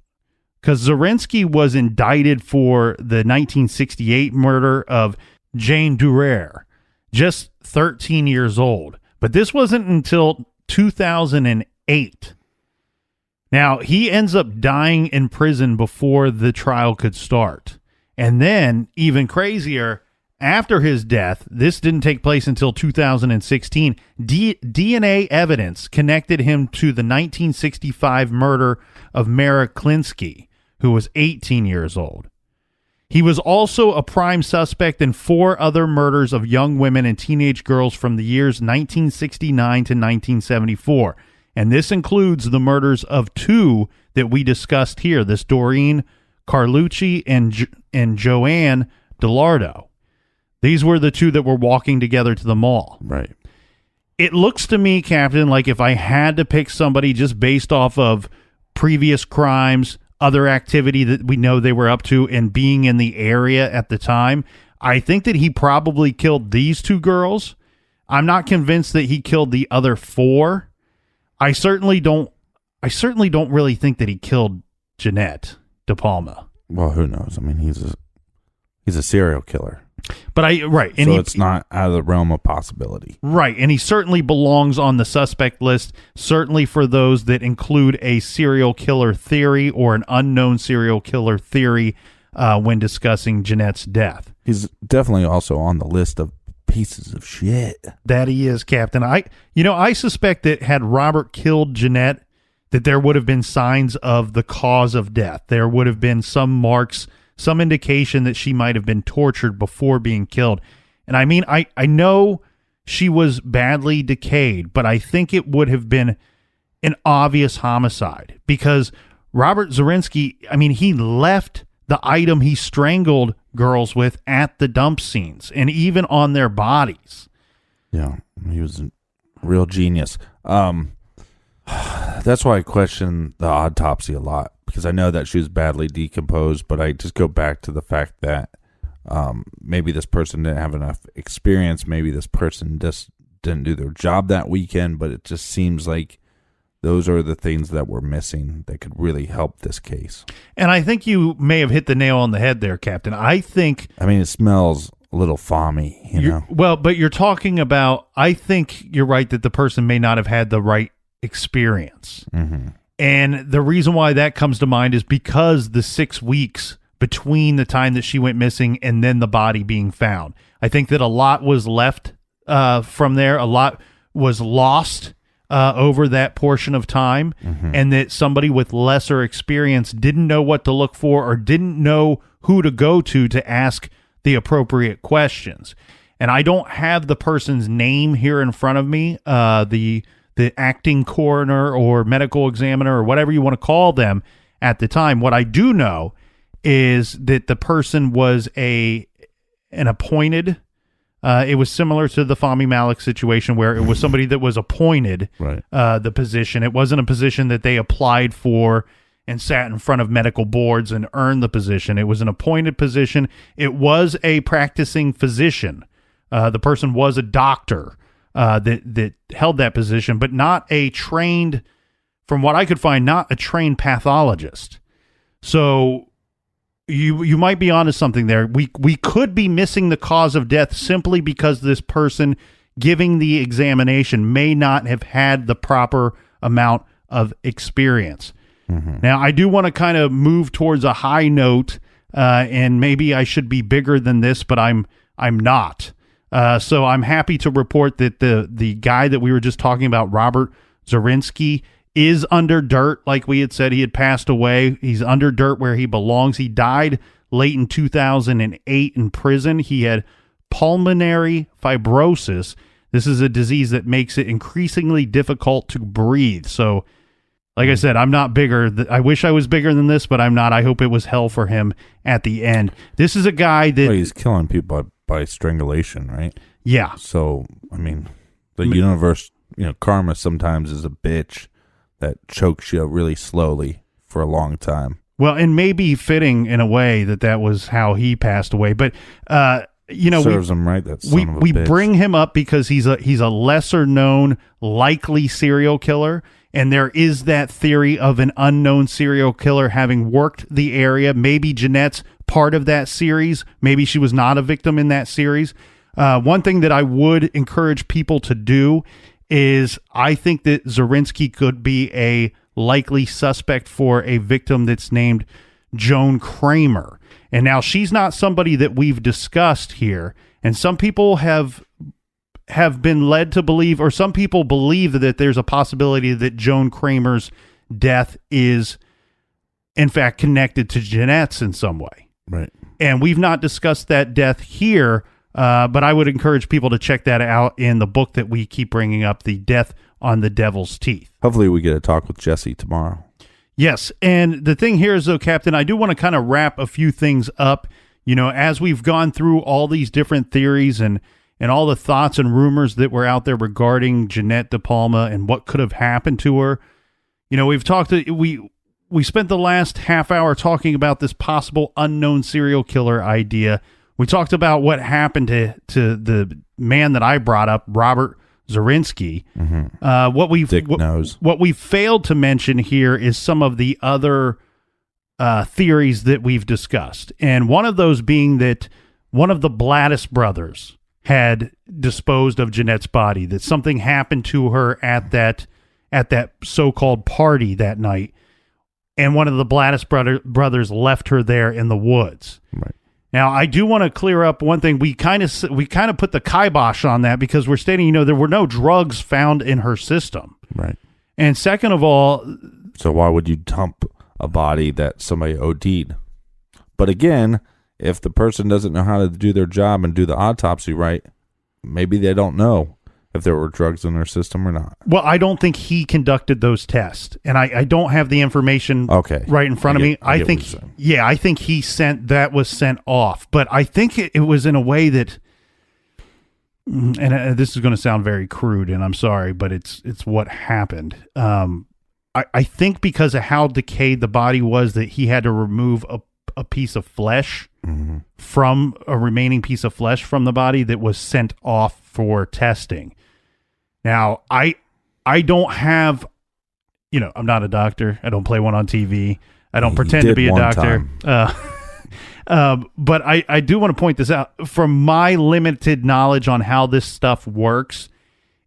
Because Zarinsky was indicted for the 1968 murder of Jane Durer, just 13 years old. But this wasn't until 2008. Now, he ends up dying in prison before the trial could start. And then, even crazier, after his death, this didn't take place until 2016, DNA evidence connected him to the 1965 murder of Mara Klinsky, who was 18 years old. He was also a prime suspect in 4 other murders of young women and teenage girls from the years 1969 to 1974. And this includes the murders of 2 that we discussed here, this Doreen Carlucci and Joanne DeLardo. These were the 2 that were walking together to the mall. Right. It looks to me, Captain, like if I had to pick somebody just based off of previous crimes, other activity that we know they were up to, and being in the area at the time, I think that he probably killed these 2 girls. I'm not convinced that he killed the other 4. I certainly don't really think that he killed Jeannette DePalma. Well, who knows? I mean, he's a serial killer. But and so it's not out of the realm of possibility. Right, and he certainly belongs on the suspect list, certainly for those that include a serial killer theory or an unknown serial killer theory when discussing Jeanette's death. He's definitely also on the list of pieces of shit. That he is, Captain. I suspect that had Robert killed Jeanette, that there would have been signs of the cause of death. There would have been some marks, some indication that she might have been tortured before being killed. And I mean, I know she was badly decayed, but I think it would have been an obvious homicide because Robert Zarinsky, I mean, he left the item he strangled girls with at the dump scenes and even on their bodies. Yeah, he was a real genius. That's why I question the autopsy a lot, because I know that she was badly decomposed, but I just go back to the fact that maybe this person didn't have enough experience. Maybe this person just didn't do their job that weekend, but it just seems like those are the things that we're missing that could really help this case. And I think you may have hit the nail on the head there, Captain. I mean, it smells a little foamy, you know? Well, but you're talking about, I think you're right that the person may not have had the right experience. Mm-hmm. And the reason why that comes to mind is because the 6 weeks between the time that she went missing and then the body being found. I think that a lot was left from there. A lot was lost over that portion of time, and that somebody with lesser experience didn't know what to look for or didn't know who to go to ask the appropriate questions. And I don't have the person's name here in front of me, the acting coroner or medical examiner or whatever you want to call them at the time. What I do know is that the person was an appointed. It was similar to the Fahmy Malik situation where it was somebody that was appointed the position. It wasn't a position that they applied for and sat in front of medical boards and earned the position. It was an appointed position. It was a practicing physician. The person was a doctor that held that position, but not a trained, from what I could find, not a trained pathologist. So you might be onto something there. We could be missing the cause of death simply because this person giving the examination may not have had the proper amount of experience. Mm-hmm. Now, I do want to kind of move towards a high note, and maybe I should be bigger than this, but I'm not. So I'm happy to report that the guy that we were just talking about, Robert Zarinsky, is under dirt. Like we had said, he had passed away. He's under dirt where he belongs. He died late in 2008 in prison. He had pulmonary fibrosis. This is a disease that makes it increasingly difficult to breathe. So, like I said, I'm not bigger. I wish I was bigger than this, but I'm not. I hope it was hell for him at the end. This is a guy that... Well, he's killing people by strangulation, right? Yeah. So, I mean, the universe, karma sometimes is a bitch that chokes you really slowly for a long time. Well, and maybe fitting in a way that was how he passed away. But, serves him right. That son of a we bitch. bring him up because he's a lesser known likely serial killer. And there is that theory of an unknown serial killer having worked the area. Maybe Jeanette's part of that series. Maybe she was not a victim in that series. One thing that I would encourage people to do is I think that Zarinsky could be a likely suspect for a victim that's named Joan Kramer. And now she's not somebody that we've discussed here. And some people have been led to believe, or some people believe that there's a possibility that Joan Kramer's death is in fact connected to Jeanette's in some way. Right. And we've not discussed that death here, but I would encourage people to check that out in the book that we keep bringing up, The Death on the Devil's Teeth. Hopefully we get a talk with Jesse tomorrow. Yes, and the thing here is, though, Captain, I do want to kind of wrap a few things up. As we've gone through all these different theories and all the thoughts and rumors that were out there regarding Jeannette DePalma and what could have happened to her. We've talked, we spent the last half hour talking about this possible unknown serial killer idea. We talked about what happened to the man that I brought up, Robert Zarinsky. Mm-hmm. What we failed to mention here is some of the other theories that we've discussed. And one of those being that one of the Blattis brothers had disposed of Jeanette's body, that something happened to her at that so-called party that night, and one of the Blattis brothers left her there in the woods. Right. Now, I do want to clear up one thing. We kind of put the kibosh on that because we're stating, there were no drugs found in her system. Right. And second of all, so why would you dump a body that somebody OD'd? But again, if the person doesn't know how to do their job and do the autopsy right, maybe they don't know. if there were drugs in her system or not. Well, I don't think he conducted those tests, and I don't have the information right in front of me. I think he was sent off, but I think it was in a way that, and this is going to sound very crude, and I'm sorry, but it's what happened. I think because of how decayed the body was, that he had to remove a piece of flesh from a remaining piece of flesh from the body that was sent off for testing. Now, I don't have, I'm not a doctor. I don't play one on TV. I don't pretend to be a doctor. But I do want to point this out. From my limited knowledge on how this stuff works,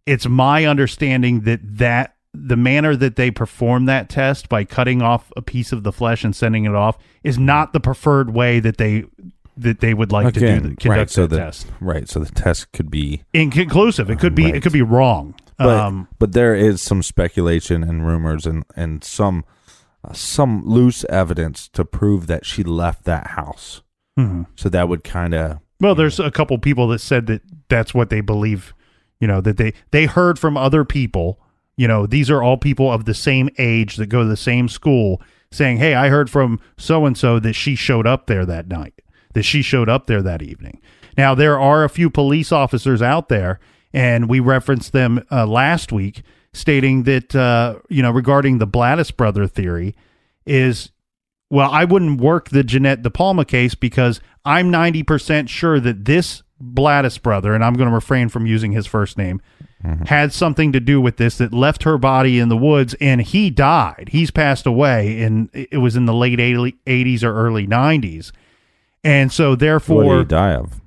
it's my understanding that the manner that they perform that test by cutting off a piece of the flesh and sending it off is not the preferred way that they would like to conduct the test. Right, so the test could be inconclusive. It could be wrong. But there is some speculation and rumors and some loose evidence to prove that she left that house. Mm-hmm. So that would kind of... Well, there's a couple people that said that that's what they believe, that they heard from other people. These are all people of the same age that go to the same school saying, hey, I heard from so-and-so that she showed up there that night, that she showed up there that evening. Now, there are a few police officers out there, and we referenced them last week, stating that, regarding the Blattis brother theory is, well, I wouldn't work the Jeannette DePalma case because I'm 90% sure that this Blattis brother, and I'm going to refrain from using his first name, had something to do with this, that left her body in the woods, and he died. He's passed away, and it was in the late 80s or early 90s. And so, therefore... What did he die of?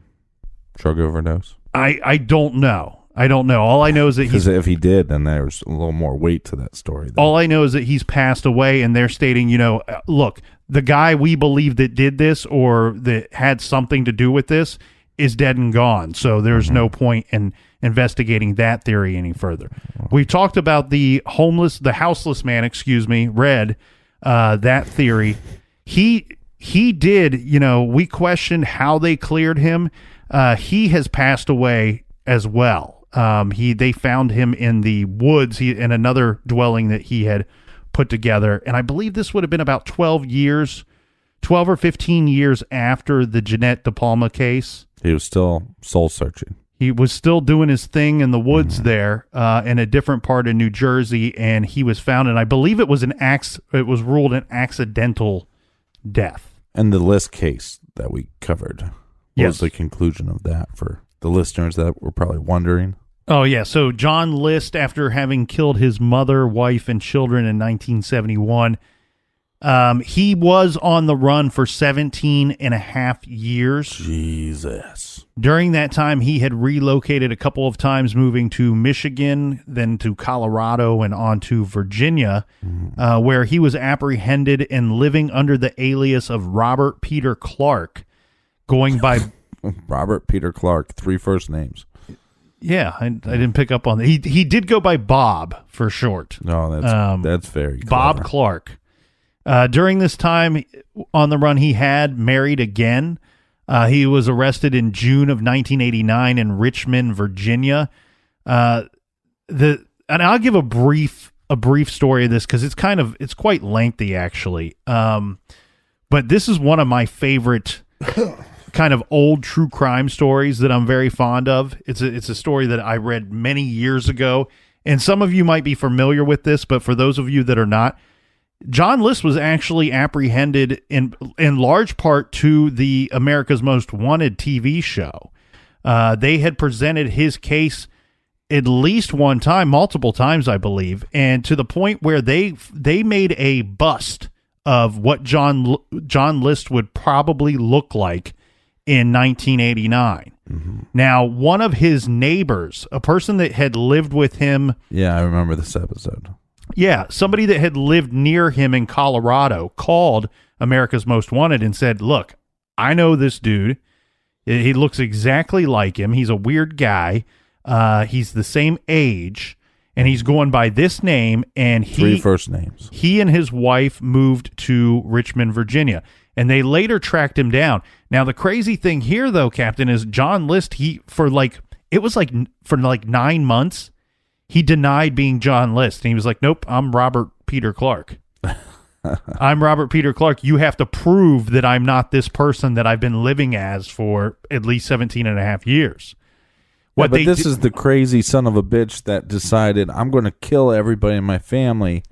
Drug overdose? I don't know. All I know is that because if he did, then there's a little more weight to that story. All I know is that he's passed away, and they're stating, look, the guy we believe that did this or that had something to do with this is dead and gone. So there's no point in investigating that theory any further. We've talked about the houseless man, Red, that theory. He did, we questioned how they cleared him. He has passed away as well. They found him in the woods, in another dwelling that he had put together. And I believe this would have been about 12 or 15 years after the Jeannette DePalma case. He was still soul searching. He was still doing his thing in the woods there, in a different part of New Jersey, and he was found, and I believe it was ruled an accidental death. And the List case that we covered, what was the conclusion of that for the listeners that were probably wondering? Oh, yeah. So John List, after having killed his mother, wife, and children in 1971, he was on the run for 17 and a half years. Jesus. During that time, he had relocated a couple of times, moving to Michigan, then to Colorado, and on to Virginia, where he was apprehended and living under the alias of Robert Peter Clark, going by... Robert Peter Clark, 3 first names. Yeah, I didn't pick up on that. He did go by Bob for short. No, that's very clever. Bob Clark. During this time on the run, he had married again. He was arrested in June of 1989 in Richmond, Virginia. And I'll give a brief story of this because it's quite lengthy actually. But this is one of my favorite kind of old true crime stories that I'm very fond of. It's a story that I read many years ago, and some of you might be familiar with this, but for those of you that are not, John List was actually apprehended in large part to the America's Most Wanted TV show. They had presented his case at least one time, multiple times, I believe, and to the point where they made a bust of what John List would probably look like in 1989. Mm-hmm. Now, one of his neighbors, a person that had lived with him... Yeah, I remember this episode. Yeah, somebody that had lived near him in Colorado called America's Most Wanted and said, look, I know this dude. He looks exactly like him. He's a weird guy. He's the same age, and he's going by this name. And 3 first names. He and his wife moved to Richmond, Virginia, and they later tracked him down. Now, the crazy thing here, though, Captain, is John List, for like it was like for like 9 months, he denied being John List. And he was like, nope, I'm Robert Peter Clark. I'm Robert Peter Clark. You have to prove that I'm not this person that I've been living as for at least 17 and a half years. But this is the crazy son of a bitch that decided I'm going to kill everybody in my family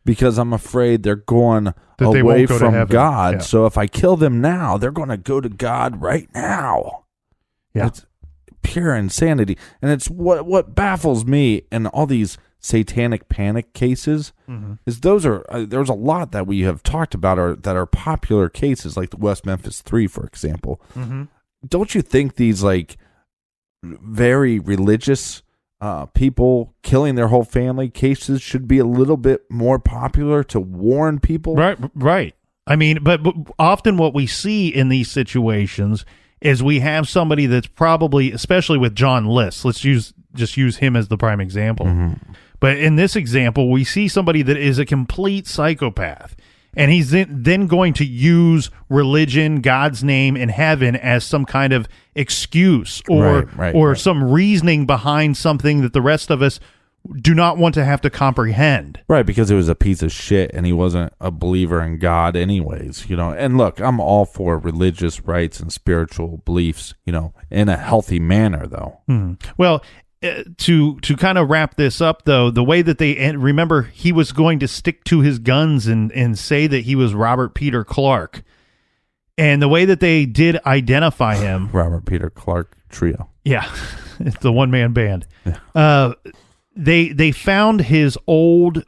because I'm afraid they're going away from God. Yeah. So if I kill them now, they're going to go to God right now. Yeah. It's pure insanity. And it's what baffles me in all these satanic panic cases is there's a lot that we have talked about that are popular cases, like the West Memphis 3, for example. Don't you think these like very religious people killing their whole family cases should be a little bit more popular to warn people? Right. I mean, but often what we see in these situations is we have somebody that's probably, especially with John List, let's just use him as the prime example. But in this example, we see somebody that is a complete psychopath, and he's then going to use religion, God's name, and heaven as some kind of excuse or some reasoning behind something that the rest of us do not want to have to comprehend. Right, because it was a piece of shit, and he wasn't a believer in God anyways, you know. And look, I'm all for religious rights and spiritual beliefs, you know, in a healthy manner, though. Well, to kind of wrap this up, though, the way that remember, he was going to stick to his guns and say that he was Robert Peter Clark. And the way that they did identify him... Robert Peter Clark Trio. Yeah, it's the one-man band. Yeah. They found his old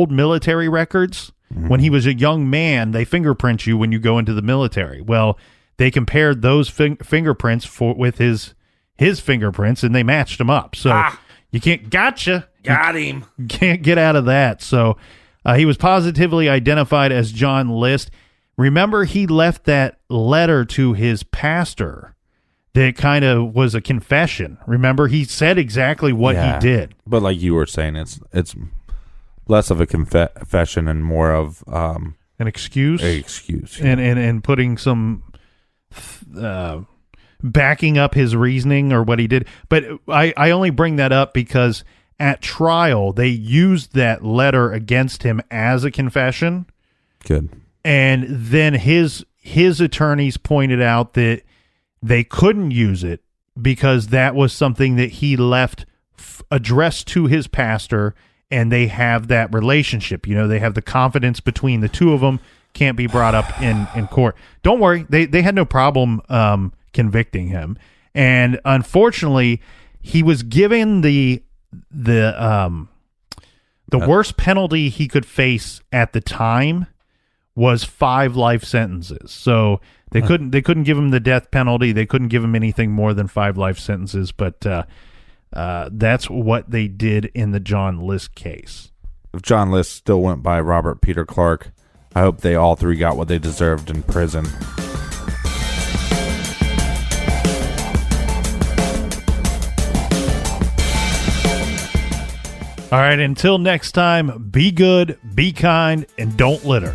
military records. When he was a young man, they fingerprint you when you go into the military. Well, they compared those fingerprints with his fingerprints, and they matched them up. So you can't... Gotcha! Got him! You can't get out of that. So he was positively identified as John List. Remember, he left that letter to his pastor that kind of was a confession. Remember, he said exactly what he did. But like you were saying, it's less of a confession and more of an excuse. An excuse. Yeah. And putting some... backing up his reasoning or what he did. But I only bring that up because at trial, they used that letter against him as a confession. Good. And then his attorneys pointed out that they couldn't use it because that was something that he left addressed to his pastor, and they have that relationship. You know, they have the confidence between the two of them, can't be brought up in court. Don't worry. They had no problem convicting him, and unfortunately he was given the worst penalty he could face at the time was 5 life sentences. So they couldn't give him the death penalty. They couldn't give him anything more than 5 life sentences, but that's what they did in the John List case. If John List still went by Robert Peter Clark, I hope they all three got what they deserved in prison. All right, until next time, be good, be kind, and don't litter.